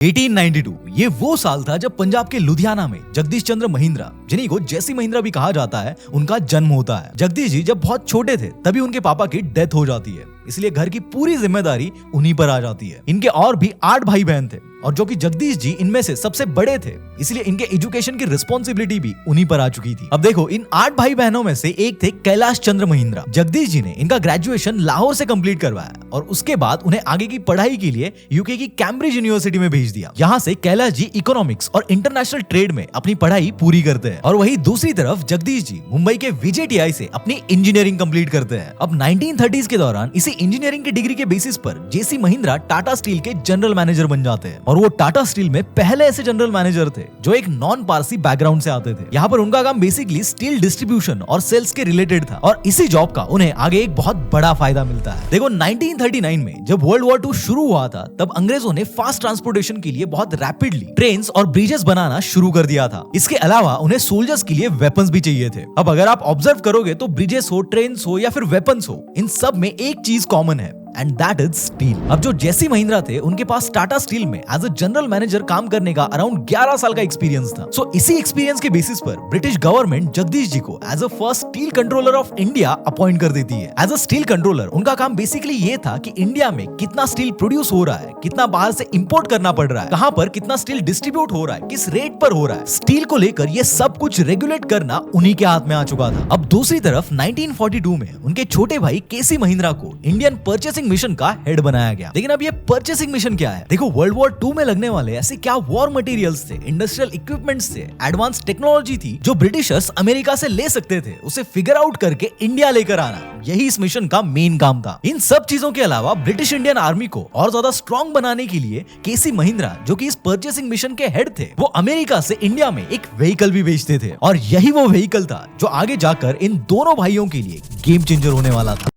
1892 ये वो साल था जब पंजाब के लुधियाना में जगदीश चंद्र महिंद्रा, जिन्हीं को जेसी महिंद्रा भी कहा जाता है, उनका जन्म होता है। जगदीश जी जब बहुत छोटे थे तभी उनके पापा की डेथ हो जाती है, इसलिए घर की पूरी जिम्मेदारी उन्हीं पर आ जाती है। इनके और भी 8 भाई बहन थे और जो कि जगदीश जी इनमें से सबसे बड़े थे, इसलिए इनके एजुकेशन की रिस्पॉन्सिबिलिटी भी उन्हीं पर आ चुकी थी। अब देखो, इन 8 भाई बहनों में से एक थे कैलाश चंद्र महिंद्रा। जगदीश जी ने इनका ग्रेजुएशन लाहौर से कंप्लीट करवाया और उसके बाद उन्हें आगे की पढ़ाई के लिए यूके की कैम्ब्रिज यूनिवर्सिटी में भेज दिया। यहाँ से कैलाश जी इकोनॉमिक्स और इंटरनेशनल ट्रेड में अपनी पढ़ाई पूरी करते हैं और वही दूसरी तरफ जगदीश जी मुंबई के VJTI से अपनी इंजीनियरिंग कंप्लीट करते हैं। अब 1930s के दौरान इसी इंजीनियरिंग की डिग्री के बेसिस पर जेसी महिंद्रा टाटा स्टील के जनरल मैनेजर बन जाते हैं और वो टाटा स्टील में पहले ऐसे जनरल मैनेजर थे जो एक नॉन पारसी बैकग्राउंड से आते थे। यहाँ पर उनका काम बेसिकली स्टील डिस्ट्रीब्यूशन और सेल्स के रिलेटेड था और इसी जॉब का उन्हें आगे एक बहुत बड़ा फायदा मिलता है। देखो, 1939 में जब वर्ल्ड वॉर 2 शुरू हुआ था तब अंग्रेजों ने फास्ट ट्रांसपोर्टेशन के लिए बहुत रैपिडली ट्रेन्स और ब्रिजेस बनाना शुरू कर दिया था। इसके अलावा उन्हें सोल्जर्स के लिए वेपन्स भी चाहिए थे। अब अगर आप ऑब्जर्व करोगे तो ब्रिजेस हो, ट्रेन्स हो या फिर वेपन्स हो, इन सब में एक चीज कॉमन है एंड दैट इज स्टील। अब जो जेसी महिंद्रा थे उनके पास टाटा स्टील में एज अ जनरल मैनेजर काम करने का अराउंड 11 साल का एक्सपीरियंस था। सो इसी एक्सपीरियंस के बेसिस पर ब्रिटिश गवर्नमेंट जगदीश जी को as a first steel controller of India appoint कर देती है। एज अ स्टील कंट्रोलर उनका काम बेसिकली ये था कि इंडिया में कितना स्टील प्रोड्यूस हो रहा है, कितना बाहर से इंपोर्ट करना पड़ रहा है, कहां पर कितना स्टील डिस्ट्रीब्यूट हो रहा है, किस रेट पर हो रहा है, स्टील को लेकर ये सब कुछ रेगुलेट करना उन्हीं के हाथ में आ चुका था। अब दूसरी तरफ 1942 में उनके छोटे भाई केसी महिंद्रा को इंडियन परचेसिंग मिशन का हेड बनाया गया। लेकिन अब ये परचेसिंग मिशन क्या है? देखो, वर्ल्ड वॉर 2 में लगने वाले ऐसे क्या वॉर मटेरियल्स थे, इंडस्ट्रियल इक्विपमेंट्स थे, एडवांस टेक्नोलॉजी थी जो ब्रिटिशर्स अमेरिका से ले सकते थे, उसे फिगर आउट करके इंडिया लेकर आना, यही इस मिशन का मेन काम था। इन सब चीजों के अलावा ब्रिटिश इंडियन आर्मी को और ज्यादा स्ट्रॉन्ग बनाने के लिए केसी महिंद्रा, जो कि इस परचेसिंग मिशन के हेड थे, वो अमेरिका से इंडिया में एक व्हीकल भी भेजते थे और यही वो व्हीकल था जो आगे जाकर इन दोनों भाइयों के लिए गेम चेंजर होने वाला था।